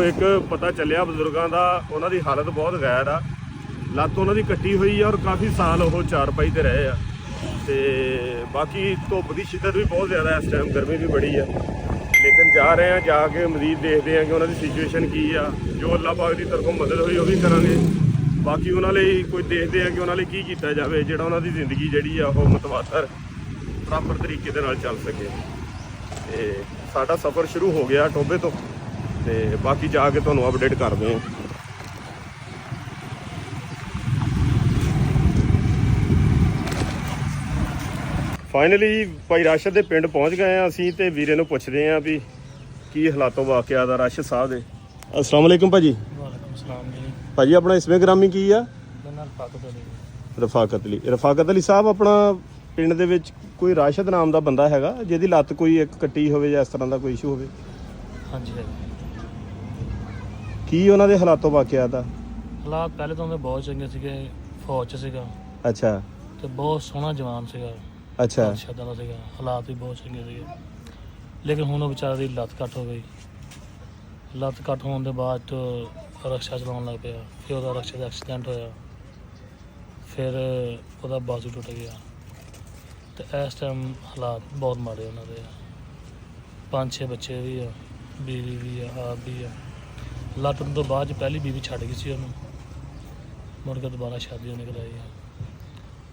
ਇੱਕ ਪਤਾ ਚੱਲਿਆ ਬਜ਼ੁਰਗਾਂ ਦਾ, ਉਹਨਾਂ ਦੀ ਹਾਲਤ ਬਹੁਤ ਗੈਰ ਆ। ਲੱਤ ਉਹਨਾਂ ਦੀ ਕੱਟੀ ਹੋਈ ਆ ਔਰ ਕਾਫੀ ਸਾਲ ਉਹ ਚਾਰਪਾਈ ਤੇ ਰਹੇ ਆ। ਤੇ ਬਾਕੀ ਧੁੱਪ ਦੀ ਸ਼ਿੱਦਤ ਵੀ ਬਹੁਤ ਜ਼ਿਆਦਾ ਇਸ ਟਾਈਮ, ਗਰਮੀ ਵੀ ਬੜੀ ਆ। ਲੇਕਿਨ ਜਾ ਰਹੇ ਆ, ਜਾ ਕੇ ਮਜ਼ੀਦ ਦੇਖਦੇ ਆ ਕਿ ਉਹਨਾਂ ਦੀ ਸਿਚੁਏਸ਼ਨ ਕੀ ਆ। ਜੋ ਅੱਲਾਹ ਪਾਕ ਦੀ ਤਰਫੋਂ ਮਦਦ ਹੋਈ ਉਹ ਵੀ ਕਰਾਂਗੇ। ਬਾਕੀ ਉਹਨਾਂ ਲਈ ਕੋਈ ਦੇਖਦੇ ਆ ਕਿ ਉਹਨਾਂ ਲਈ ਕੀ ਕੀਤਾ ਜਾਵੇ, ਜਿਹੜਾ ਉਹਨਾਂ ਦੀ ਜ਼ਿੰਦਗੀ ਜਿਹੜੀ ਆ ਉਹ ਮੁਤਵਾਜ਼ਰ ਪ੍ਰੋਪਰ ਤਰੀਕੇ ਦੇ ਨਾਲ ਚੱਲ ਸਕੇ। ਤੇ ਸਾਡਾ ਸਫ਼ਰ ਸ਼ੁਰੂ ਹੋ ਗਿਆ ਟੋਬੇ ਤੋਂ, ਤੇ ਬਾਕੀ ਜਾ ਕੇ ਤੁਹਾਨੂੰ ਅਪਡੇਟ ਕਰਦੇ ਹਾਂ। ਫਾਈਨਲੀ ਭਾਈ ਰਾਸ਼ਦ ਦੇ ਪਿੰਡ ਪਹੁੰਚ ਗਏ ਆ ਅਸੀਂ, ਤੇ ਵੀਰੇ ਨੂੰ ਪੁੱਛਦੇ ਆ ਵੀ ਕੀ ਹਾਲਾਤੋਂ ਵਾਕਿਆ ਦਾ ਰਾਸ਼ਦ ਸਾਹਿਬ ਦੇ। अस्सलाम वालेकुम भाजी। वालेकुम सलाम जी। भाजी अपना इसमें ग्रामी की आ रफाकत अली। रफाकत अली साहब, अपना ਪਿੰਡ ਦੇ ਵਿੱਚ ਕੋਈ ਰਾਸ਼ਦ ਨਾਮ ਦਾ ਬੰਦਾ ਹੈਗਾ ਜਿਹਦੀ ਲੱਤ ਕੋਈ ਇੱਕ ਕੱਟੀ ਹੋਵੇ ਜਾਂ ਇਸ ਤਰ੍ਹਾਂ ਦਾ ਕੋਈ ਇਸ਼ੂ ਹੋਵੇ? ਹਾਂਜੀ ਹੈ। ਕੀ ਉਹਨਾਂ ਦੇ ਹਾਲਾਤੋਂ ਵਾਕਿਆ ਦਾ? ਹਾਲਾਤ ਪਹਿਲੇ ਤਾਂ ਉਹਦੇ ਬਹੁਤ ਚੰਗੇ ਸੀਗੇ, ਫੌਜ 'ਚ ਸੀਗਾ। ਅੱਛਾ। ਤੇ ਬਹੁਤ ਸੋਹਣਾ ਜਵਾਨ ਸੀਗਾ। ਅੱਛਾ। ਸ਼ਾਦਾ ਦਾ ਸੀਗਾ, ਹਾਲਾਤ ਵੀ ਬਹੁਤ ਚੰਗੇ ਸੀਗੇ। ਲੇਕਿਨ ਹੁਣ ਉਹ ਵਿਚਾਰੇ ਦੀ ਲੱਤ ਕੱਟ ਹੋ ਗਈ। ਲੱਤ ਕੱਟ ਹੋਣ ਦੇ ਬਾਅਦ ਰਕਸ਼ਾ ਚਲਾਉਣ ਲੱਗ ਪਿਆ। ਫਿਰ ਉਹਦਾ ਰਕਸ਼ੇ ਦਾ ਐਕਸੀਡੈਂਟ ਹੋਇਆ। ਫਿਰ ਉਹਦਾ ਬਾਜ਼ੂ ਟੁੱਟ ਗਿਆ। ਤੇ ਇਸ ਟਾਈਮ ਹਾਲਾਤ ਬਹੁਤ ਮਾੜੇ ਉਹਨਾਂ ਦੇ ਆ। 5-6 ਬੱਚੇ ਵੀ ਆ, ਬੀਵੀ ਵੀ ਆ, ਆਪ ਵੀ ਆ। ਲੱਤ ਤੋਂ ਬਾਅਦ ਪਹਿਲੀ ਬੀਵੀ ਛੱਡ ਗਈ ਸੀ ਉਹਨੂੰ, ਮੁੜ ਕੇ ਦੁਬਾਰਾ ਸ਼ਾਦੀ ਉਹਨੇ ਕਰਾਈ ਆ।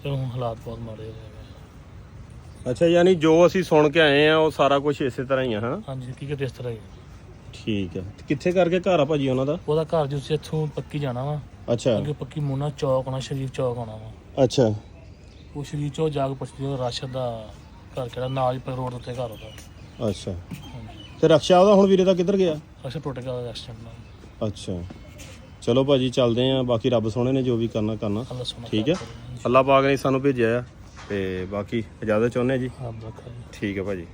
ਤੇ ਹੁਣ ਹਾਲਾਤ ਬਹੁਤ ਮਾੜੇ ਹੋ ਗਏ। ਅੱਛਾ, ਯਾਨੀ ਜੋ ਅਸੀਂ ਸੁਣ ਕੇ ਆਏ ਆ ਉਹ ਸਾਰਾ ਕੁਝ ਇਸੇ ਤਰ੍ਹਾਂ ਹੀ ਆ? ਹਾਂ ਹਾਂਜੀ, ਕੀ ਇਸ ਤਰ੍ਹਾਂ ਹੀ। ਠੀਕ ਹੈ। ਕਿੱਥੇ ਕਰਕੇ ਘਰ ਆ ਭਾਜੀ ਉਹਨਾਂ ਦਾ? ਉਹਦਾ ਘਰ ਜਿਸ ਇੱਥੋਂ ਪੱਕੀ ਜਾਣਾ ਵਾ। ਅੱਛਾ। ਅੱਗੇ ਪੱਕੀ ਮੋਨਾ ਚੌਕ ਆਉਣਾ, ਸ਼ਰੀਫ ਚੌਕ ਆਉਣਾ ਵਾ। ਅੱਛਾ। ਉਹ ਸ਼ਰੀਫ ਚੌਕ ਜਾ ਕੇ ਪੁੱਛਦੇ ਉਹ ਰਾਸ਼ਦ ਦਾ ਘਰ ਕਿਹੜਾ, ਨਾਲ ਹੀ ਰੋਡ ਉੱਤੇ ਘਰ ਉਹਦਾ। ਅੱਛਾ। ਤੇ ਰਕਸ਼ਾ ਉਹਦਾ ਹੁਣ ਵੀਰੇ ਦਾ ਕਿੱਧਰ ਗਿਆ? ਰਕਸ਼ਾ ਟੁੱਟ ਗਿਆ ਉਹਦਾ ਐਕਸੀਡੈਂਟ ਨਾਲ। ਅੱਛਾ, ਚਲੋ ਭਾਜੀ ਚੱਲਦੇ ਆ। ਬਾਕੀ ਰੱਬ ਸੋਹਣੇ ਨੇ ਜੋ ਵੀ ਕਰਨਾ ਅੱਲਾ ਸੋਹਣਾ ਠੀਕ ਹੈ। ਅੱਲਾਹ ਪਾਕ ਨੇ ਸਾਨੂੰ ਭੇਜਿਆ ਆ, ਤੇ ਬਾਕੀ ਇਜਾਜ਼ਤ ਚਾਹੁੰਦੇ ਜੀ। ਹਾਂ ਰੱਖਾ ਜੀ। ਠੀਕ ਹੈ ਭਾਜੀ।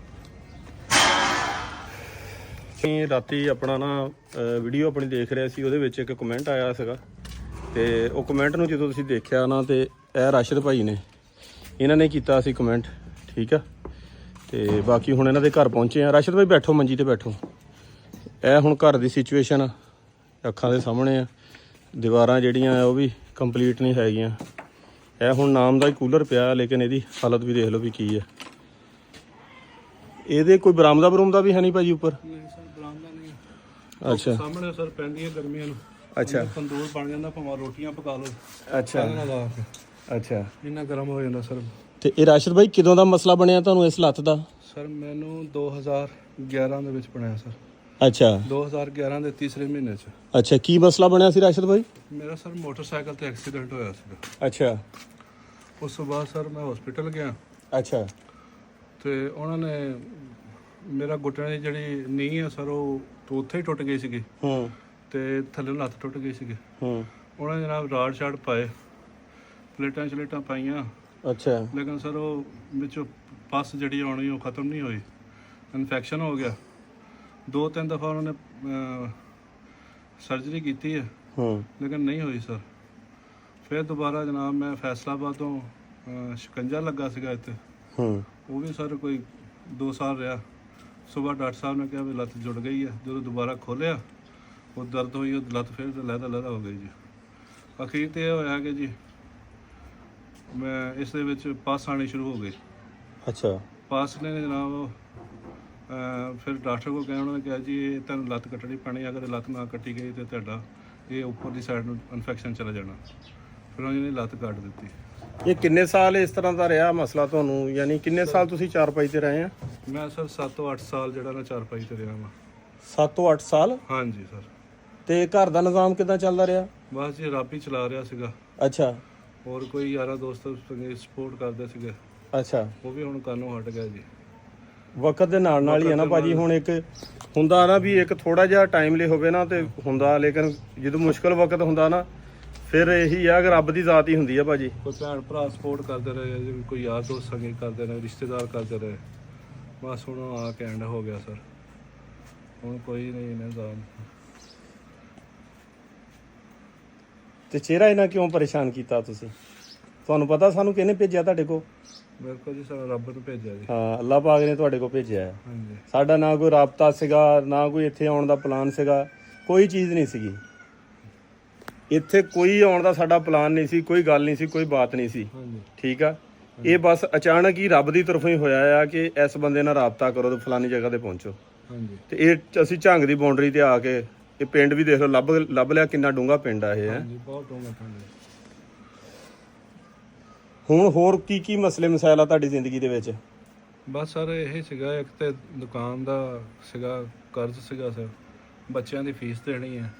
ਅਸੀਂ ਰਾਤੀ ਆਪਣਾ ਨਾ ਵੀਡੀਓ ਆਪਣੀ ਦੇਖ ਰਿਹਾ ਸੀ, ਉਹਦੇ ਵਿੱਚ ਇੱਕ ਕਮੈਂਟ ਆਇਆ ਸੀਗਾ। ਤੇ ਉਹ ਕਮੈਂਟ ਨੂੰ ਜਦੋਂ ਤੁਸੀਂ ਦੇਖਿਆ ਨਾ, ਤੇ ਇਹ ਰਾਸ਼ਦ ਭਾਈ ਨੇ, ਇਹਨਾਂ ਨੇ ਕੀਤਾ ਸੀ ਕਮੈਂਟ, ਠੀਕ ਆ। ਤੇ ਬਾਕੀ ਹੁਣ ਇਹਨਾਂ ਦੇ ਘਰ ਪਹੁੰਚੇ ਆ। ਰਾਸ਼ਦ ਭਾਈ ਬੈਠੋ, ਮੰਜੀ ਤੇ ਬੈਠੋ। ਇਹ ਹੁਣ ਘਰ ਦੀ ਸਿਚੁਏਸ਼ਨ ਅੱਖਾਂ ਦੇ ਸਾਹਮਣੇ ਆ। ਦੀਵਾਰਾਂ ਜਿਹੜੀਆਂ ਉਹ ਵੀ ਕੰਪਲੀਟ ਨਹੀਂ ਹੈਗੀਆਂ। ਇਹ ਹੁਣ ਨਾਮ ਦਾ ਹੀ ਕੂਲਰ ਪਿਆ, ਲੇਕਿਨ ਇਹਦੀ ਹਾਲਤ ਵੀ ਦੇਖ ਲਓ ਵੀ ਕੀ ਹੈ। ਇਹਦੇ ਕੋਈ ਬਰਾਮਦਾ ਵੀ ਹੈ ਨਹੀਂ ਭਾਜੀ ਉੱਪਰ? ਨਹੀਂ ਸਰ, ਬਰਾਮਦਾ ਨਹੀਂ। ਅੱਛਾ। ਸਾਹਮਣੇ ਸਰ ਪੈਂਦੀ ਹੈ ਗਰਮੀਆਂ ਨੂੰ। ਅੱਛਾ। ਤੰਦੂਰ ਬਣ ਜਾਂਦਾ, ਭਾਵੇਂ ਰੋਟੀਆਂ ਪਕਾ ਲਓ। ਅੱਛਾ। ਅੱਛਾ। ਇੰਨਾ ਗਰਮ ਹੋ ਜਾਂਦਾ ਸਰ। ਤੇ ਇਹ ਰਾਸ਼ਦ ਭਾਈ ਕਿਦੋਂ ਦਾ ਮਸਲਾ ਬਣਿਆ ਤੁਹਾਨੂੰ ਇਸ ਲੱਤ ਦਾ? ਸਰ ਮੈਨੂੰ 2011 ਦੇ ਵਿੱਚ ਬਣਿਆ ਸਰ। ਅੱਛਾ। 2011 ਦੇ ਤੀਸਰੇ ਮਹੀਨੇ 'ਚ। ਅੱਛਾ, ਕੀ ਮਸਲਾ ਬਣਿਆ ਸੀ ਰਾਸ਼ਦ ਭਾਈ? ਮੇਰਾ ਸਰ ਮੋਟਰਸਾਈਕਲ ਤੇ ਐਕਸੀਡੈਂਟ ਹੋਇਆ ਸੀਗਾ। ਅੱਛਾ। ਉਸ ਤੋਂ ਬਾਅਦ ਸਰ ਮੈਂ ਹਸਪੀਟਲ ਗਿਆ। ਅੱਛਾ। ਤੇ ਉਹਨਾਂ ਨੇ ਮੇਰਾ ਘੁੱਟਣੇ ਦੀ ਜਿਹੜੀ ਨੀਂਹ ਆ ਸਰ, ਉਹ ਉੱਥੇ ਹੀ ਟੁੱਟ ਗਈ ਸੀਗੀ। ਹੂੰ। ਤੇ ਥੱਲੇ ਲੱਤ ਟੁੱਟ ਗਈ ਸੀਗੀ। ਹੂੰ। ਉਹਨਾਂ ਨੇ ਜਨਾਬ ਰਾੜ ਛਾੜ ਪਾਏ, ਪਲੇਟਾਂ ਪਾਈਆਂ। ਅੱਛਾ। ਲੇਕਿਨ ਸਰ ਉਹ ਵਿੱਚੋਂ ਪਸ ਜਿਹੜੀ ਆਉਣੀ ਉਹ ਖਤਮ ਨਹੀਂ ਹੋਈ। ਇਨਫੈਕਸ਼ਨ ਹੋ ਗਿਆ। 2-3 ਦਫਾ ਉਹਨਾਂ ਨੇ ਸਰਜਰੀ ਕੀਤੀ ਹੈ, ਲੇਕਿਨ ਨਹੀਂ ਹੋਈ ਸਰ। ਫਿਰ ਦੁਬਾਰਾ ਜਨਾਬ ਮੈਂ ਫੈਸਲਾਬਾਦ ਤੋਂ ਸ਼ਿਕੰਜਾ ਲੱਗਾ ਸੀਗਾ ਇੱਥੇ। ਉਹ ਵੀ ਸਰ ਕੋਈ 2 ਸਾਲ ਰਿਹਾ। ਸੁਬਾਹ ਡਾਕਟਰ ਸਾਹਿਬ ਨੇ ਕਿਹਾ ਵੀ ਲੱਤ ਜੁੜ ਗਈ ਹੈ। ਜਦੋਂ ਦੁਬਾਰਾ ਖੋਲ੍ਹਿਆ ਉਹ ਦਰਦ ਹੋਈ, ਉਹ ਲੱਤ ਫਿਰ ਲਹਿਦਾ ਹੋ ਗਈ ਜੀ। ਅਖੀਰ 'ਤੇ ਇਹ ਹੋਇਆ ਕਿ ਜੀ ਮੈਂ ਇਸ ਦੇ ਵਿੱਚ ਪਸ ਆਉਣੀ ਸ਼ੁਰੂ ਹੋ ਗਈ। ਅੱਛਾ। ਪਸ ਨੇ ਜਨਾਬ ਫਿਰ ਡਾਕਟਰ ਕੋਲ ਗਏ। ਉਹਨਾਂ ਨੇ ਕਿਹਾ ਜੀ ਇਹ ਤੁਹਾਨੂੰ ਲੱਤ ਕੱਟਣੀ ਪੈਣੀ, ਅਗਰ ਲੱਤ ਨਾ ਕੱਟੀ ਗਈ ਤਾਂ ਤੁਹਾਡਾ ਇਹ ਉੱਪਰ ਦੀ ਸਾਈਡ ਨੂੰ ਇਨਫੈਕਸ਼ਨ ਚਲਾ ਜਾਣਾ। ਫਿਰ ਉਹਨਾਂ ਨੇ ਲੱਤ ਕੱਟ ਦਿੱਤੀ। ਇਹ ਕਿੰਨੇ ਸਾਲ ਇਸ ਤਰ੍ਹਾਂ ਦਾ ਰਿਹਾ ਮਸਲਾ ਤੁਹਾਨੂੰ? ਯਾਨੀ ਕਿੰਨੇ ਸਾਲ ਤੁਸੀਂ ਚਾਰਪਾਈ ਤੇ ਰਹੇ ਆ? ਮੈਂ ਸਰ 7 ਤੋਂ 8 ਸਾਲ ਜਿਹੜਾ ਨਾ ਚਾਰਪਾਈ ਤੇ ਰਿਹਾ ਵਾਂ। 7 ਤੋਂ 8 ਸਾਲ? ਹਾਂਜੀ ਸਰ। ਤੇ ਘਰ ਦਾ ਨਿਜ਼ਾਮ ਕਿੱਦਾਂ ਚੱਲਦਾ ਰਿਹਾ? ਬਸ ਜੀ ਰੱਬ ਹੀ ਚਲਾ ਰਿਹਾ ਸੀਗਾ। ਅੱਛਾ। ਹੋਰ ਕੋਈ ਯਾਰਾ ਦੋਸਤ ਸਪੋਰਟ ਕਰਦੇ ਸੀਗੇ। ਅੱਛਾ। ਉਹ ਵੀ ਹੁਣ ਕੰਨੋਂ ਹਟ ਗਿਆ ਜੀ। ਵਕਤ ਦੇ ਨਾਲ ਹੀ ਹੈ ਨਾ ਭਾਜੀ। ਹੁਣ ਇੱਕ ਹੁੰਦਾ ਨਾ ਵੀ ਇੱਕ ਥੋੜਾ ਜਿਹਾ ਟਾਈਮਲੀ ਹੋਵੇ ਨਾ ਤੇ ਹੁੰਦਾ, ਲੇਕਿਨ ਜਦੋਂ ਮੁਸ਼ਕਲ ਵਕਤ ਹੁੰਦਾ ਨਾ ਫਿਰ ਇਹੀ ਆ ਕਿ ਰੱਬ ਦੀ ਜ਼ਾਤ ਹੀ ਹੁੰਦੀ ਆ ਭਾਜੀ। ਕੋਈ ਭੈਣ ਭਰਾ ਸਪੋਰਟ ਕਰਦੇ ਰਹੇ, ਕੋਈ ਯਾਰ ਦੋਸਤ ਸੰਗੀ ਕਰਦੇ ਰਹੇ, ਰਿਸ਼ਤੇਦਾਰ ਕਰਦੇ ਰਹੇ। ਬਸ ਹੁਣ ਆ ਕੇ ਐਂਡ ਹੋ ਗਿਆ ਸਰ। ਹੁਣ ਕੋਈ ਨਹੀਂ ਨਿਜ਼ਾਮ। ਤੇ ਚਿਹਰਾ ਇਹਨਾਂ ਕਿਉਂ ਪਰੇਸ਼ਾਨ ਕੀਤਾ ਤੁਸੀਂ? ਤੁਹਾਨੂੰ ਪਤਾ ਸਾਨੂੰ ਕਿਹਨੇ ਭੇਜਿਆ ਤੁਹਾਡੇ ਕੋਲ? ਮੇਰੇ ਕੋਲ ਜੀ ਸਰ ਰੱਬ ਨੂੰ ਭੇਜਿਆ ਜੀ। ਹਾਂ, ਅੱਲਾਹ ਪਾਕ ਨੇ ਤੁਹਾਡੇ ਕੋਲ ਭੇਜਿਆ ਹੈ। ਹਾਂਜੀ। ਸਾਡਾ ਨਾ ਕੋਈ ਰਾਬਤਾ ਸੀਗਾ, ਨਾ ਕੋਈ ਇੱਥੇ ਆਉਣ ਦਾ ਪਲਾਨ ਸੀਗਾ। ਕੋਈ ਚੀਜ਼ ਨਹੀਂ ਸੀਗੀ ਇੱਥੇ, ਕੋਈ ਆਉਣ ਦਾ ਸਾਡਾ ਪਲਾਨ ਨਹੀਂ ਸੀ, ਕੋਈ ਗੱਲ ਨਹੀਂ ਸੀ, ਕੋਈ ਬਾਤ ਨਹੀਂ ਸੀ। ਹਾਂਜੀ ਠੀਕ ਆ, ਇਹ ਬਸ ਅਚਾਨਕ ਹੀ ਰੱਬ ਦੀ ਤਰਫੋਂ ਹੀ ਹੋਇਆ ਆ ਕਿ ਇਸ ਬੰਦੇ ਨਾਲ ਰਾਬਤਾ ਕਰੋ ਤੇ ਫਲਾਨੀ ਜਗ੍ਹਾ ਤੇ ਪਹੁੰਚੋ। ਹਾਂਜੀ ਤੇ ਇਹ ਅਸੀਂ ਝੰਗ ਦੀ ਬਾਉਂਡਰੀ ਤੇ ਆ ਕੇ ਇਹ ਪਿੰਡ ਵੀ ਦੇਖ ਲਓ, ਲੱਭ ਲਿਆ ਕਿੰਨਾ ਡੂੰਘਾ ਪਿੰਡ ਆ ਇਹ ਹੈ। ਹਾਂਜੀ ਬਹੁਤ ਡੂੰਘਾ ਪਿੰਡ ਹੈ। ਹੁਣ ਹੋਰ ਕੀ ਕੀ ਮਸਲੇ ਮਸਾਇਲ ਆ ਤੁਹਾਡੀ ਜ਼ਿੰਦਗੀ ਦੇ ਵਿੱਚ? ਬਸ ਸਰ ਇਹ ਸੀਗਾ, ਇੱਕ ਤੇ ਦੁਕਾਨ ਦਾ ਸੀਗਾ, ਕਰਜ਼ ਸੀਗਾ ਸਰ, ਬੱਚਿਆਂ ਦੀ ਫੀਸ ਦੇਣੀ ਹੈ,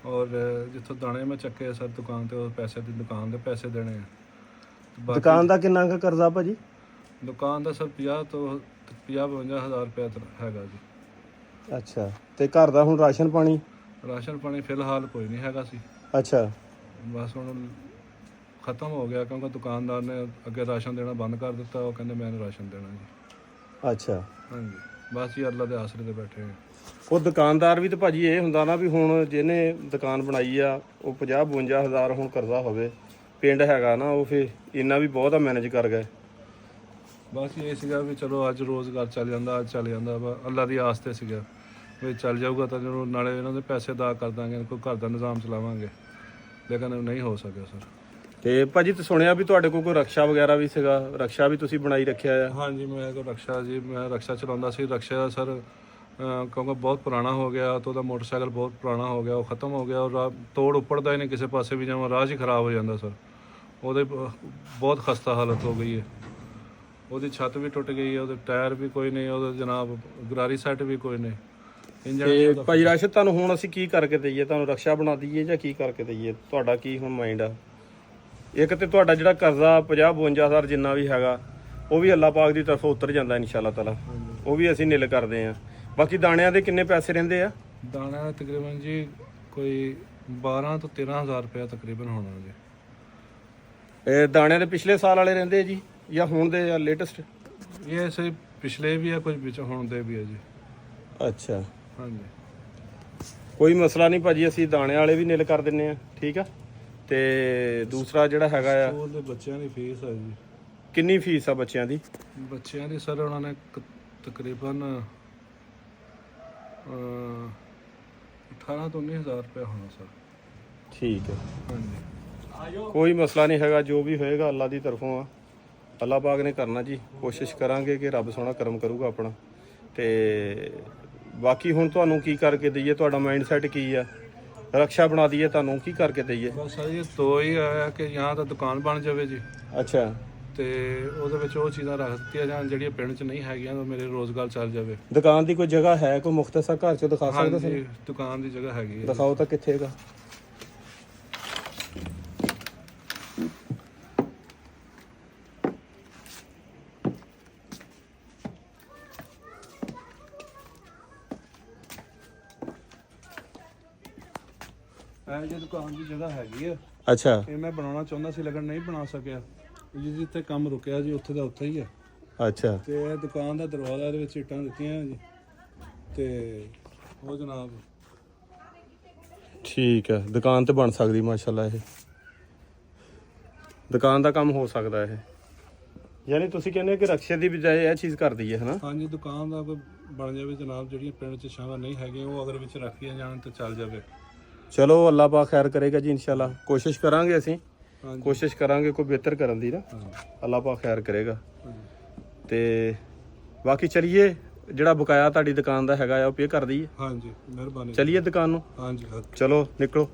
ਔਰ ਜਿੱਥੋਂ ਦਾਣੇ ਮੈਂ ਚੱਕੇ ਸਰ ਦੁਕਾਨ ਤੇ, ਉਹ ਪੈਸੇ ਦੀ ਦੁਕਾਨ ਦੇ ਪੈਸੇ ਦੇਣੇ ਆ। ਦੁਕਾਨ ਦਾ ਕਿੰਨਾ ਕੁ ਕਰਜ਼ਾ ਭਾਜੀ? ਦੁਕਾਨ ਦਾ ਸਰ 50 ਤੋਂ 52 ਹਜ਼ਾਰ ਰੁਪਇਆ ਹੈਗਾ ਜੀ। ਅੱਛਾ, ਤੇ ਘਰ ਦਾ ਹੁਣ ਰਾਸ਼ਨ ਪਾਣੀ? ਰਾਸ਼ਨ ਪਾਣੀ ਫਿਲਹਾਲ ਕੋਈ ਨਹੀਂ ਹੈਗਾ ਸੀ, ਅੱਛਾ, ਬਸ ਹੁਣ ਖਤਮ ਹੋ ਗਿਆ, ਕਿਉਂਕਿ ਦੁਕਾਨਦਾਰ ਨੇ ਅੱਗੇ ਰਾਸ਼ਨ ਦੇਣਾ ਬੰਦ ਕਰ ਦਿੱਤਾ। ਉਹ ਕਹਿੰਦੇ ਮੈਂ ਰਾਸ਼ਨ ਦੇਣਾ ਜੀ। ਅੱਛਾ। ਹਾਂਜੀ ਬਸ ਜੀ ਅੱਲਾ ਦੇ ਆਸਰੇ ਤੇ ਬੈਠੇ ਹਾਂ। ਉਹ ਦੁਕਾਨਦਾਰ ਵੀ ਤਾਂ ਭਾਜੀ ਇਹ ਹੁੰਦਾ ਨਾ ਵੀ ਹੁਣ ਜਿਹਨੇ ਦੁਕਾਨ ਬਣਾਈ ਆ ਉਹ 50-52 ਹਜ਼ਾਰ ਹੁਣ ਕਰਜ਼ਾ ਹੋਵੇ, ਪਿੰਡ ਹੈਗਾ ਨਾ ਉਹ, ਫਿਰ ਇੰਨਾ ਵੀ ਬਹੁਤ ਆ ਮੈਨੇਜ ਕਰ ਗਏ। ਬਸ ਇਹ ਸੀਗਾ ਵੀ ਚਲੋ ਅੱਜ ਰੋਜ਼ਗਾਰ ਚੱਲ ਜਾਂਦਾ, ਅੱਜ ਚੱਲ ਜਾਂਦਾ, ਅੱਲਾ ਦੀ ਆਸ ਤੇ ਸੀਗਾ ਵੀ ਚੱਲ ਜਾਊਗਾ ਤਾਂ ਜਦੋਂ ਨਾਲੇ ਇਹਨਾਂ ਦੇ ਪੈਸੇ ਅਦਾ ਕਰ ਦਾਂਗੇ, ਕੋਈ ਘਰ ਦਾ ਨਿਜ਼ਾਮ ਚਲਾਵਾਂਗੇ, ਲੇਕਿਨ ਨਹੀਂ ਹੋ ਸਕਿਆ ਸਰ। ਤੇ ਭਾਜੀ ਤੇ ਸੁਣਿਆ ਵੀ ਤੁਹਾਡੇ ਕੋਲ ਕੋਈ ਰਕਸ਼ਾ ਵਗੈਰਾ ਵੀ ਸੀਗਾ, ਰਕਸ਼ਾ ਵੀ ਤੁਸੀਂ ਬਣਾਈ ਰੱਖਿਆ ਆ? ਹਾਂਜੀ ਮੇਰੇ ਕੋਲ ਰਕਸ਼ਾ ਜੀ, ਮੈਂ ਰਕਸ਼ਾ ਚਲਾਉਂਦਾ ਸੀ। ਰਕਸ਼ਾ ਸਰ ਕਿਉਂਕਿ ਬਹੁਤ ਪੁਰਾਣਾ ਹੋ ਗਿਆ, ਤਾਂ ਉਹਦਾ ਮੋਟਰਸਾਈਕਲ ਬਹੁਤ ਪੁਰਾਣਾ ਹੋ ਗਿਆ, ਉਹ ਖਤਮ ਹੋ ਗਿਆ, ਔਰ ਤੋੜ ਉੱਪੜਦਾ ਹੀ ਨਹੀਂ ਕਿਸੇ ਪਾਸੇ ਵੀ, ਜਾਵਾਂ ਰਾਹ 'ਚ ਹੀ ਖਰਾਬ ਹੋ ਜਾਂਦਾ ਸਰ। ਉਹਦੇ ਬਹੁਤ ਖਸਤਾ ਹਾਲਤ ਹੋ ਗਈ ਹੈ, ਉਹਦੀ ਛੱਤ ਵੀ ਟੁੱਟ ਗਈ ਹੈ, ਉਹਦੇ ਟਾਇਰ ਵੀ ਕੋਈ ਨਹੀਂ, ਉਹਦੇ ਜਨਾਬ ਗਰਾਰੀ ਸੈੱਟ ਵੀ ਕੋਈ ਨਹੀਂ, ਇੰਜਣ ਤੇ ਭਾਜੀ ਰਾਸ਼ਦ ਤੁਹਾਨੂੰ ਹੁਣ ਅਸੀਂ ਕੀ ਕਰਕੇ ਦਈਏ? ਤੁਹਾਨੂੰ ਰਕਸ਼ਾ ਬਣਾ ਦਈਏ ਜਾਂ ਕੀ ਕਰਕੇ ਦਈਏ? ਤੁਹਾਡਾ ਕੀ ਹੁਣ ਮਾਈਂਡ ਆ? ਇੱਕ ਤੇ ਤੁਹਾਡਾ ਜਿਹੜਾ ਕਰਜ਼ਾ 50-52 ਹਜ਼ਾਰ ਜਿੰਨਾ ਵੀ ਹੈਗਾ ਉਹ ਵੀ ਅੱਲਾਹ ਪਾਕ ਦੀ ਤਰਫੋਂ ਉਤਰ ਜਾਂਦਾ ਇਨਸ਼ਾਅੱਲਾ ਤਾਲਾ, ਉਹ ਵੀ ਅਸੀਂ ਨਿਲ ਕਰਦੇ ਆਂ। ਬਾਕੀ ਦਾਣਿਆਂ ਦੇ ਕਿੰਨੇ ਪੈਸੇ ਰਹਿੰਦੇ ਆ? ਦਾਣਾ ਦਾ ਤਕਰੀਬਨ ਜੀ ਕੋਈ 12 ਤੋਂ 13 ਹਜ਼ਾਰ ਰੁਪਇਆ ਤਕਰੀਬਨ ਹੋਣਾ ਜੀ। ਇਹ ਦਾਣਿਆਂ ਦੇ ਪਿਛਲੇ ਸਾਲ ਵਾਲੇ ਰਹਿੰਦੇ ਆ ਜੀ ਜਾਂ ਹੁਣ ਦੇ ਜਾਂ ਲੇਟੈਸਟ? ਇਹ ਸੇ ਪਿਛਲੇ ਵੀ ਆ, ਕੁਝ ਵਿੱਚ ਹੁਣ ਦੇ ਵੀ ਆ ਜੀ। ਅੱਛਾ, ਹਾਂਜੀ ਕੋਈ ਮਸਲਾ ਨਹੀਂ ਭਾਜੀ, ਅਸੀਂ ਦਾਣੇ ਵਾਲੇ ਵੀ ਨਿਲ ਕਰ ਦਿੰਨੇ ਆ। ਠੀਕ ਆ, ਤੇ ਦੂਸਰਾ ਜਿਹੜਾ ਹੈਗਾ ਆ, ਸਕੂਲ ਦੇ ਬੱਚਿਆਂ ਦੀ ਫੀਸ ਹੈ ਜੀ। ਕਿੰਨੀ ਫੀਸ ਆ ਬੱਚਿਆਂ ਦੀ? ਬੱਚਿਆਂ ਦੀ ਸਰ ਉਹਨਾਂ ਨੇ ਤਕਰੀਬਨ 18 ਤੋਂ 19 ਹਜ਼ਾਰ ਰੁਪਇਆ ਹੋਣਾ ਸਰ। ਠੀਕ ਹੈ, ਹਾਂਜੀ ਕੋਈ ਮਸਲਾ ਨਹੀਂ ਹੈਗਾ, ਜੋ ਵੀ ਹੋਏਗਾ ਅੱਲਾ ਦੀ ਤਰਫੋਂ ਆ, ਅੱਲਾ ਪਾਕ ਨੇ ਕਰਨਾ ਜੀ। ਕੋਸ਼ਿਸ਼ ਕਰਾਂਗੇ ਕਿ ਰੱਬ ਸੋਹਣਾ ਕਰਮ ਕਰੂਗਾ ਆਪਣਾ। ਤੇ ਬਾਕੀ ਹੁਣ ਤੁਹਾਨੂੰ ਕੀ ਕਰਕੇ ਦਈਏ? ਤੁਹਾਡਾ ਮਾਈਂਡ ਸੈਟ ਕੀ ਆ? ਰਕਸ਼ਾ ਬਣਾ ਦਈਏ ਤੁਹਾਨੂੰ, ਕੀ ਕਰਕੇ ਦਈਏ? ਬਸ ਸਰ ਇਹ ਦੋ ਹੀ ਆਇਆ ਕਿ ਜਾਂ ਤਾਂ ਦੁਕਾਨ ਬਣ ਜਾਵੇ ਜੀ, ਅੱਛਾ, ਤੇ ਉਹਦੇ ਵਿੱਚ ਉਹ ਚੀਜ਼ਾਂ ਰੱਖ ਦਿੱਤੀਆਂ ਜਾਣ ਜਿਹੜੀਆਂ ਪਿੰਡ 'ਚ ਨਹੀਂ ਹੈਗੀਆਂ, ਤਾਂ ਮੇਰੇ ਰੋਜ਼ਗਾਰ ਚੱਲ ਜਾਵੇ। ਦੁਕਾਨ ਦੀ ਕੋਈ ਜਗ੍ਹਾ ਹੈ ਕੋਈ ਮੁਖਤਸਰ ਘਰ 'ਚ ਦਿਖਾ ਸਕਦੇ ਹਾਂਜੀ ਸਾਨੂੰ? ਦੁਕਾਨ ਦੀ ਜਗ੍ਹਾ ਹੈਗੀ ਹੈ। ਦਿਖਾਓ ਤਾਂ ਕਿੱਥੇ ਹੈਗਾ? ਇਹ ਜੇ ਦੁਕਾਨ ਦੀ ਜਗ੍ਹਾ ਹੈਗੀ ਆ, ਅੱਛਾ, ਇਹ ਮੈਂ ਬਣਾਉਣਾ ਚਾਹੁੰਦਾ ਸੀ ਲੇਕਿਨ ਨਹੀਂ ਬਣਾ ਸਕਿਆ, ਜਿੱਥੇ ਕੰਮ ਰੁਕਿਆ ਜੀ ਉੱਥੇ ਦਾ ਉੱਥੇ ਹੀ ਆ। ਅੱਛਾ, ਤੇ ਇਹ ਦੁਕਾਨ ਦਾ ਦਰਵਾਜ਼ਾ ਇਹਦੇ ਵਿੱਚ ਇੱਟਾਂ ਦਿੱਤੀਆਂ ਜੀ, ਤੇ ਉਹ ਜਨਾਬ ਠੀਕ ਹੈ, ਦੁਕਾਨ ਤੇ ਬਣ ਸਕਦੀ ਮਾਸ਼ਾਅੱਲਾ। ਇਹ ਦੁਕਾਨ ਦਾ ਕੰਮ ਹੋ ਸਕਦਾ ਇਹ, ਯਾਨੀ ਤੁਸੀਂ ਕਹਿੰਦੇ ਕਿ ਰਕਸ਼ੇ ਦੀ ਬਜਾਏ ਇਹ ਚੀਜ਼ ਕਰ ਦਈਏ, ਹਨਾ? ਹਾਂਜੀ ਦੁਕਾਨ ਦਾ ਕੋਈ ਬਣ ਜਾਵੇ ਜਨਾਬ, ਜਿਹੜੀਆਂ ਪਿੰਡ 'ਚ ਛਾਵਾਂ ਨਹੀਂ ਹੈਗੀਆਂ ਉਹ ਅਗਰ ਵਿੱਚ ਰੱਖੀਆਂ ਜਾਣ ਤਾਂ ਚੱਲ ਜਾਵੇ। ਚਲੋ ਅੱਲਾਹ ਪਾਕ ਖੈਰ ਕਰੇਗਾ ਜੀ ਇਨਸ਼ਾਅੱਲਾ। ਕੋਸ਼ਿਸ਼ ਕਰਾਂਗੇ ਅਸੀਂ, ਹਾਂਜੀ ਕੋਸ਼ਿਸ਼ ਕਰਾਂਗੇ ਕੋਈ ਬਿਹਤਰ ਕਰਨ ਦੀ ਨਾ, ਹਾਂ ਅੱਲਾਹ ਪਾਕ ਖੈਰ ਕਰੇਗਾ। ਹਾਂਜੀ। ਤੇ ਬਾਕੀ ਚਲੀਏ, ਜਿਹੜਾ ਬਕਾਇਆ ਤੁਹਾਡੀ ਦੁਕਾਨ ਦਾ ਹੈਗਾ ਆ ਉਹ ਪੇ ਕਰ ਦਈਏ। ਹਾਂਜੀ ਮਿਹਰਬਾਨੀ। ਚਲੀਏ ਦੁਕਾਨ ਨੂੰ, ਹਾਂਜੀ ਚਲੋ ਨਿਕਲੋ।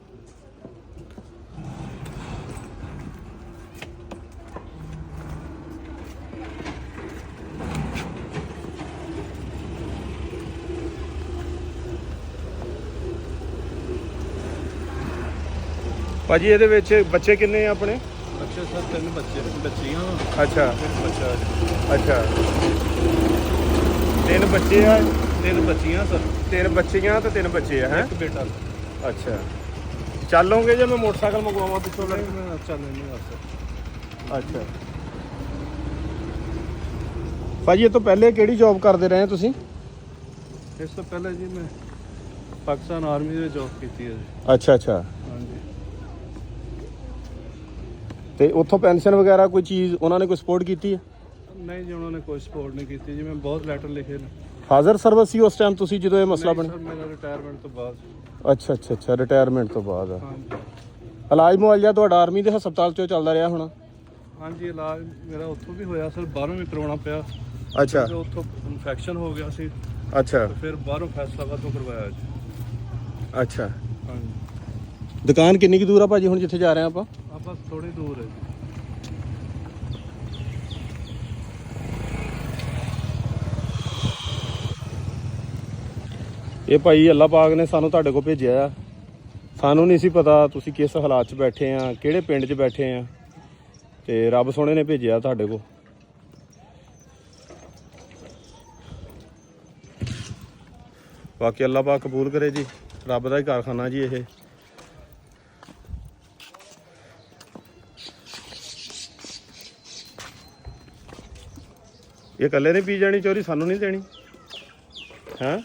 ਭਾਜੀ ਇਹਦੇ ਵਿੱਚ ਬੱਚੇ ਕਿੰਨੇ ਆ ਆਪਣੇ? ਅੱਛਾ ਸਰ 3 ਬੱਚੀਆਂ ਅੱਛਾ, ਇੱਕ ਬੱਚਾ ਜੀ। ਅੱਛਾ, 3 ਬੱਚੇ ਆ? 3 ਬੱਚੀਆਂ ਸਰ, 3 ਬੱਚੀਆਂ ਤੇ 3 ਬੱਚੇ ਆ, ਹੈ? ਇੱਕ ਬੇਟਾ। ਅੱਛਾ, ਚੱਲੋਗੇ ਜੇ ਮੈਂ ਮੋਟਰਸਾਈਕਲ ਮੰਗਵਾਵਾਂ ਪਿੱਛੋਂ? ਨਹੀਂ ਮੈਂ ਚੱਲ ਨਹੀਂ ਆ ਸਰ। ਅੱਛਾ ਭਾਜੀ, ਇਹ ਤੋਂ ਪਹਿਲੇ ਕਿਹੜੀ ਜੌਬ ਕਰਦੇ ਰਹੇ ਤੁਸੀਂ? ਇਸ ਤੋਂ ਪਹਿਲਾਂ ਜੀ ਮੈਂ ਪਾਕਿਸਤਾਨ ਆਰਮੀ ਦੇ ਵਿੱਚ ਜੌਬ ਕੀਤੀ ਹੈ ਜੀ। ਅੱਛਾ ਅੱਛਾ, ਹਾਂਜੀ ਤੇ ਉੱਥੋਂ ਪੈਨਸ਼ਨ ਵਗੈਰਾ ਕੋਈ ਚੀਜ਼ ਉਹਨਾਂ ਨੇ ਕੋਈ ਸਪੋਰਟ ਕੀਤੀ ਹੈ? ਨਹੀਂ ਜੀ ਉਹਨਾਂ ਨੇ ਕੋਈ ਸਪੋਰਟ ਨਹੀਂ ਕੀਤੀ ਜੀ। ਮੈਂ ਬਹੁਤ ਲੈਟਰ ਲਿਖੇ ਨੇ, ਹਾਜ਼ਰ ਸਰਵਿਸ ਸੀ ਉਸ ਟਾਈਮ ਤੁਸੀਂ ਜਦੋਂ ਇਹ ਮਸਲਾ ਬਣਿਆ? ਸਰ ਮੇਰਾ ਰਿਟਾਇਰਮੈਂਟ ਤੋਂ ਬਾਅਦ। ਅੱਛਾ ਰਿਟਾਇਰਮੈਂਟ ਤੋਂ ਬਾਅਦ ਆ। ਹਾਂਜੀ ਇਲਾਜ ਮੁਆਲਜਾ ਤੁਹਾਡਾ ਆਰਮੀ ਦੇ ਹਸਪਤਾਲ 'ਚੋਂ ਚੱਲਦਾ ਰਿਹਾ ਹੋਣਾ? ਹਾਂਜੀ ਇਲਾਜ ਮੇਰਾ ਉੱਥੋਂ ਵੀ ਹੋਇਆ ਸਰ, ਬਾਹਰੋਂ ਵੀ ਕਰਵਾਉਣਾ ਪਿਆ। ਅੱਛਾ ਕਿਉਂਕਿ ਉੱਥੋਂ ਇਨਫੈਕਸ਼ਨ ਹੋ ਗਿਆ ਸੀ ਅੱਛਾ ਤੇ ਫਿਰ ਬਾਹਰੋਂ ਫੈਸਲਾਬਾਦ ਤੋਂ ਕਰਵਾਇਆ ਜੀ। ਅੱਛਾ। ਹਾਂਜੀ ਦੁਕਾਨ ਕਿੰਨੀ ਕੁ ਦੂਰ ਆ ਭਾਜੀ ਹੁਣ ਜਿੱਥੇ ਜਾ ਰਹੇ ਆ ਆਪਾਂ? ਆ ਬਸ ਥੋੜੀ ਦੂਰ ਹੈ ਜੀ। ਇਹ ਭਾਈ ਅੱਲਾਹ ਪਾਕ ਨੇ ਸਾਨੂੰ ਤੁਹਾਡੇ ਕੋਲ ਭੇਜਿਆ ਆ। ਸਾਨੂੰ ਨਹੀਂ ਸੀ ਪਤਾ ਤੁਸੀਂ ਕਿਸ ਹਾਲਾਤ 'ਚ ਬੈਠੇ ਆ, ਕਿਹੜੇ ਪਿੰਡ 'ਚ ਬੈਠੇ ਆ, ਤੇ ਰੱਬ ਸੋਹਣੇ ਨੇ ਭੇਜਿਆ ਤੁਹਾਡੇ ਕੋਲ। ਬਾਕੀ ਅੱਲਾਹ ਪਾਕ ਕਬੂਲ ਕਰੇ ਜੀ, ਰੱਬ ਦਾ ਹੀ ਕਾਰਖਾਨਾ ਜੀ ਇਹ। ਇਹ ਇਕੱਲੇ ਨੇ ਪੀ ਜਾਣੀ ਚੋਰੀ, ਸਾਨੂੰ ਨਹੀਂ ਦੇਣੀ ਹੈ?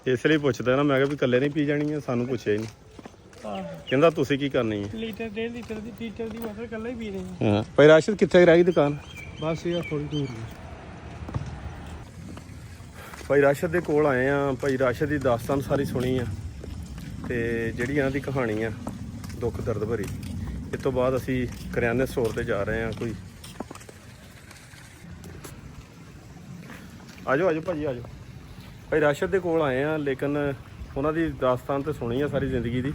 ਇਸ ਲਈ ਪੁੱਛਦਾ ਨਾ, ਮੈਂ ਕਿਹਾ ਵੀ ਇਕੱਲੇ ਨਹੀਂ ਪੀ ਜਾਣੀ ਹੈ, ਸਾਨੂੰ ਪੁੱਛਿਆ ਹੀ ਨਹੀਂ। ਕਹਿੰਦਾ ਤੁਸੀਂ ਕੀ ਕਰਨੀ ਹੈ? ਲੀਟਰ 1.5 ਲੀਟਰ ਦੀ ਬੋਤਲ ਕੱਲਾ ਹੀ ਪੀ ਰਹੇ ਹਾਂ ਭਾਈ ਰਾਸ਼ਦ ਕਿੱਥੇ ਰਹਿ ਗਈ ਦੁਕਾਨ? ਬਸ ਇਹ ਥੋੜੀ ਦੂਰ ਹੈ। ਭਾਈ ਰਾਸ਼ਦ ਦੇ ਕੋਲ ਆਏ ਆ। ਭਾਈ ਰਾਸ਼ਦ ਦੀ ਦਾਸਤਾਨ ਸਾਰੀ ਸੁਣੀ ਆ ਤੇ ਜਿਹੜੀ ਇਹਨਾਂ ਦੀ ਕਹਾਣੀ ਆ ਦੁੱਖ ਦਰਦ ਭਰੀ। ਇਸ ਤੋਂ ਬਾਅਦ ਅਸੀਂ ਕਰਿਆਨੇ ਸਟੋਰ ਤੇ ਜਾ ਰਹੇ ਆ। ਕੋਈ ਆਜੋ ਭਾਜੀ ਆਜੋ। ਭਾਈ ਰਾਸ਼ਦ ਦੇ ਕੋਲ ਆਏ ਆ, ਲੇਕਿਨ ਉਹਨਾਂ ਦੀ ਦਾਸਤਾਨ ਤੇ ਸੁਣੀ ਆ ਸਾਰੀ ਜ਼ਿੰਦਗੀ ਦੀ।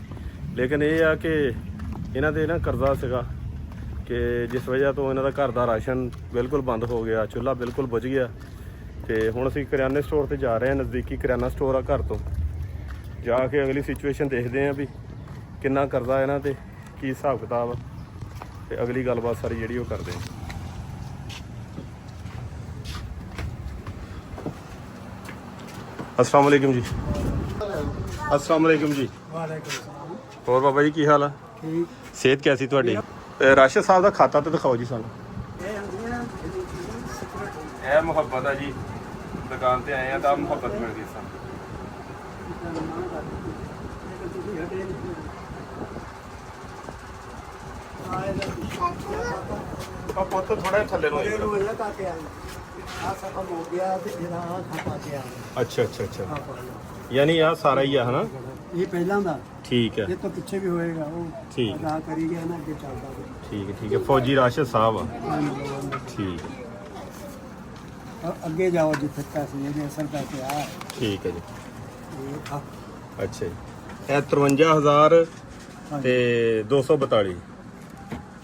ਲੇਕਿਨ ਇਹ ਆ ਕਿ ਇਹਨਾਂ ਦੇ ਨਾ ਕਰਜ਼ਾ ਸੀਗਾ ਕਿ ਜਿਸ ਵਜ੍ਹਾ ਤੋਂ ਇਹਨਾਂ ਦਾ ਘਰ ਦਾ ਰਾਸ਼ਨ ਬਿਲਕੁਲ ਬੰਦ ਹੋ ਗਿਆ, ਚੁੱਲ੍ਹਾ ਬਿਲਕੁਲ ਬੁਝ ਗਿਆ। ਤੇ ਹੁਣ ਅਸੀਂ ਕਰਿਆਨੇ ਸਟੋਰ ਤੇ ਜਾ ਰਹੇ ਹਾਂ, ਨਜ਼ਦੀਕੀ ਕਰਿਆਨਾ ਸਟੋਰ ਆ ਘਰ ਤੋਂ। ਜਾ ਕੇ ਅਗਲੀ ਸਿਚੁਏਸ਼ਨ ਦੇਖਦੇ ਹਾਂ ਵੀ ਕਿੰਨਾ ਕਰਜ਼ਾ ਇਹਨਾਂ ਤੇ, ਕੀ ਹਿਸਾਬ ਕਿਤਾਬ, ਤੇ ਅਗਲੀ ਗੱਲਬਾਤ ਸਾਰੀ ਜਿਹੜੀ ਉਹ ਕਰਦੇ ਹਾਂ। अस्सलाम वालेकुम जी। अस्सलाम वालेकुम जी। ਹੋਰ ਬਾਬਾ ਜੀ ਕੀ ਹਾਲ ਆ? ਠੀਕ। ਸਿਹਤ ਕੈਸੀ ਤੁਹਾਡੀ? ਰਾਸ਼ਦ ਸਾਹਿਬ ਦਾ ਖਾਤਾ ਤੇ ਦਿਖਾਓ ਜੀ ਸਾਨੂੰ। ਇਹ ਮੁਹੱਬਤ ਆ ਜੀ, ਦੁਕਾਨ ਤੇ ਆਏ ਆ ਤਾਂ ਮੁਹੱਬਤ ਮਿਲ ਗਈ ਸਾਨੂੰ। ਆ ਪੁੱਤ ਥੋੜਾ ਥੱਲੇ ਨੂੰ ਅੱਛਾ ਯਾਨੀ ਆ ਸਾਰਾ ਹੀ ਆ ਹਨਾ? ਇਹ ਪਹਿਲਾਂ ਦਾ, ਠੀਕ ਹੈ, ਇਹ ਤੋਂ ਪਿੱਛੇ ਵੀ ਹੋਏਗਾ। ਉਹ ਠੀਕ ਅਦਾ ਕਰੀ ਗਿਆ ਨਾ, ਅੱਗੇ ਚੱਲਦਾ। ਠੀਕ ਹੈ ਫੌਜੀ ਰਾਸ਼ਦ ਸਾਹਿਬ ਆ। ਠੀਕ ਹੈ, ਅੱਗੇ ਜਾਓ ਜਿੱਥੇ ਪੈਸੇ ਇਹਦੇ ਅਸਲ ਪੈਸੇ ਆ। ਠੀਕ ਹੈ ਜੀ। ਇਹ ਆ। ਅੱਛਾ ਜੀ, ਇਹ 53,000 ਤੇ 242।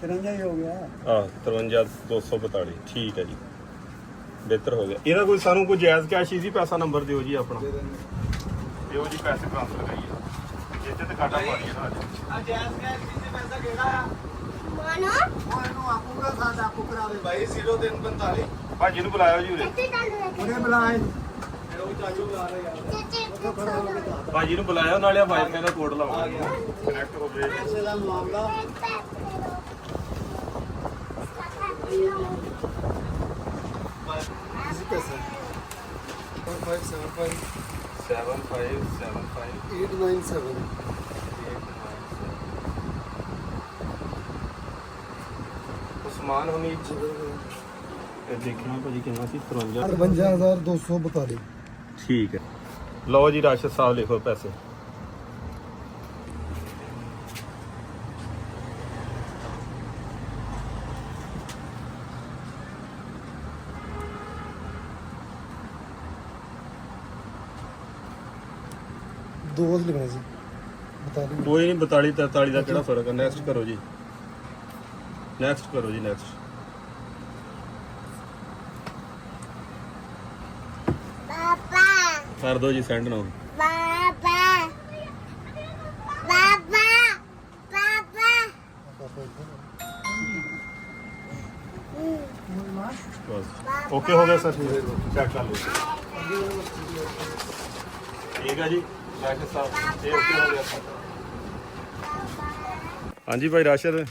53 ਹੀ ਹੋ ਗਿਆ। ਆ 53,242। ਠੀਕ ਹੈ ਜੀ, ਬਿਹਤਰ ਹੋ ਗਿਆ। ਇਹਦਾ ਕੋਈ ਸਾਨੂੰ ਕੋਈ ਜਾਇਜ਼ ਕੈਸ਼ ਹੀ ਪੈਸਾ ਨੰਬਰ ਦਿਓ ਜੀ ਆਪਣਾ, ਦਿਓ ਜੀ, ਪੈਸੇ ਟ੍ਰਾਂਸਫਰ ਕਰੀਏ। ਇੱਥੇ ਤੇ ਕਾਟਾ ਪਾ ਲਈਏ ਨਾ ਅੱਜ। ਆ ਜਾਇਜ਼ ਕੈਸ਼ ਕਿੰਨੇ ਪੈਸਾ ਕਿਹੜਾ ਆ? ਮਾਨੋ ਉਹਨੂੰ ਆਪੂਗਾ ਸਾਡਾ ਆਪੂ ਕਰਾਵੇ ਭਾਈ। 0345 ਭਾਜੀ ਨੂੰ ਬੁਲਾਇਓ ਜੀ ਉਰੇ। ਉਹਨੇ ਬੁਲਾਏ। ਭਾਜੀ ਨੂੰ ਬੁਲਾਇਓ, ਨਾਲੇ ਵਾਈਫਾਈ ਦਾ ਕੋਡ ਲਾਵਾਂਗੇ, ਕਨੈਕਟ ਹੋ ਜਾਏ। ਪੈਸੇ ਦਾ ਮਾਮਲਾ ਪੈਸਾ 575 7575 897 ਉਸਮਾਨ ਹਮੀਦ। ਇਹ ਦੇਖਣਾ ਭਾਜੀ ਕਿੰਨਾ ਸੀ? 53। 52,242। ਠੀਕ ਹੈ, ਲਓ ਜੀ ਰਾਸ਼ਦ ਸਾਹਿਬ ਲਿਖੋ ਪੈਸੇ। ਦੋ ਲਿਖਣੇ ਸੀ। ਬਤਾ ਦਿਓ। ਕੋਈ ਨਹੀਂ, 42 43 ਦਾ ਕਿਹੜਾ ਫਰਕ ਹੈ? ਨੈਕਸਟ ਕਰੋ ਜੀ, ਨੈਕਸਟ ਕਰੋ ਜੀ, ਨੈਕਸਟ। ਕਰ ਦੋ ਜੀ ਸੈਂਡ ਨਾਓ। ਬਸ ਓਕੇ ਹੋ ਗਿਆ ਸਰ, ਚੈੱਕ ਕਰ ਲਓ। ਠੀਕ ਹੈ ਜੀ ਰਾਸ਼ਦ ਸਾਹਿਬ, ਇਹ ਓਕੇ ਹੋ ਗਿਆ ਸਰ। ਹਾਂਜੀ ਭਾਈ ਰਾਸ਼ਦ,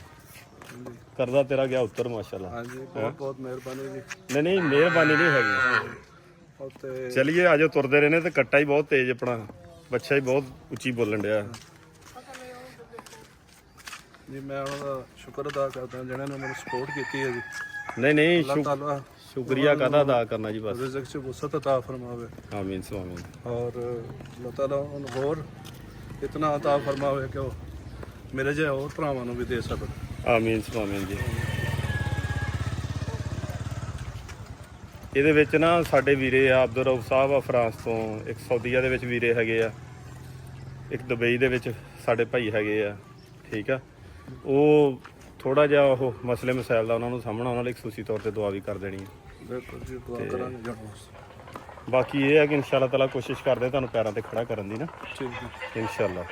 ਕਰਦਾ ਤੇਰਾ ਗਿਆ ਉੱਤਰ ਮਾਸ਼ਾਅੱਲਾ। ਹਾਂਜੀ ਬਹੁਤ ਬਹੁਤ ਮਿਹਰਬਾਨੀ ਜੀ। ਨਹੀਂ ਮਿਹਰਬਾਨੀ ਨਹੀਂ ਹੈਗੀ। ਉੱਤੇ ਚਲਿਏ ਆਜੋ, ਤੁਰਦੇ ਰਹੇ ਨੇ ਤੇ ਕੱਟਾ ਹੀ ਬਹੁਤ ਤੇਜ਼, ਆਪਣਾ ਬੱਚਾ ਹੀ ਬਹੁਤ ਉੱਚੀ ਬੋਲਣ ਡਿਆ। ਜੀ ਮੈਂ ਉਹਨਾਂ ਦਾ ਸ਼ੁਕਰ ਅਦਾ ਕਰਦਾ ਜਿਹਨਾਂ ਨੇ ਮੈਨੂੰ ਸਪੋਰਟ ਕੀਤੀ ਹੈ ਜੀ। ਨਹੀਂ ਅੱਲਾਹ ਤਾਲਾ ਸ਼ੁਕਰੀਆ ਕਾਹਦਾ ਅਦਾ ਕਰਨਾ ਜੀ ਬਸ। ਰਿਜ਼ਕ 'ਚ ਵਸਤ ਅਤਾ ਫਰਮਾਵੇ ਆਮੀਨ ਸੁਆਮੀਨ। ਔਰ ਅੱਲਾਹ ਤਾਲਾ ਉਹਨੂੰ ਹੋਰ ਇਤਨਾ ਅਤਾ ਫਰਮਾਵੇ ਕਿ ਉਹ ਮੇਰੇ ਜਿਹੇ ਹੋਰ ਭਰਾਵਾਂ ਨੂੰ ਵੀ ਦੇ ਸਕਣ। ਆਮੀਨ ਸੁਆਮੀਨ ਜੀ। ਇਹਦੇ ਵਿੱਚ ਨਾ ਸਾਡੇ ਵੀਰੇ ਆ ਅਬਦੁਲ ਰਊਫ ਸਾਹਿਬ ਆ ਫਰਾਂਸ ਤੋਂ, ਇੱਕ ਸਾਊਦੀਆ ਦੇ ਵਿੱਚ ਵੀਰੇ ਹੈਗੇ ਆ, ਇੱਕ ਦੁਬਈ ਦੇ ਵਿੱਚ ਸਾਡੇ ਭਾਈ ਹੈਗੇ ਆ, ਠੀਕ ਆ। ਉਹ ਥੋੜਾ ਜਿਹਾ ਉਹ ਮਸਲੇ ਮਸਾਇਲ ਦਾ ਉਹਨਾਂ ਨੂੰ ਸਾਹਮਣਾ, ਉਹਨਾਂ ਲਈ ਖੁਸ਼ੀ ਤੌਰ ਤੇ ਦੁਆ ਵੀ ਕਰ ਦੇਣੀ ਹੈ। ਬਿਲਕੁਲ ਜੀ, ਦੁਆ ਕਰਾਂਗੇ ਜਨਾਬ। ਬਾਕੀ ਇਹ ਹੈ ਕਿ ਇਨਸ਼ਾ ਅੱਲਾਹ ਤਾਲਾ ਕੋਸ਼ਿਸ਼ ਕਰਦੇ ਤੁਹਾਨੂੰ ਪੈਰਾਂ ਤੇ ਖੜਾ ਕਰਨ ਦੀ ਨਾ, ਠੀਕ ਹੈ। ਇਨਸ਼ਾ ਅੱਲਾਹ।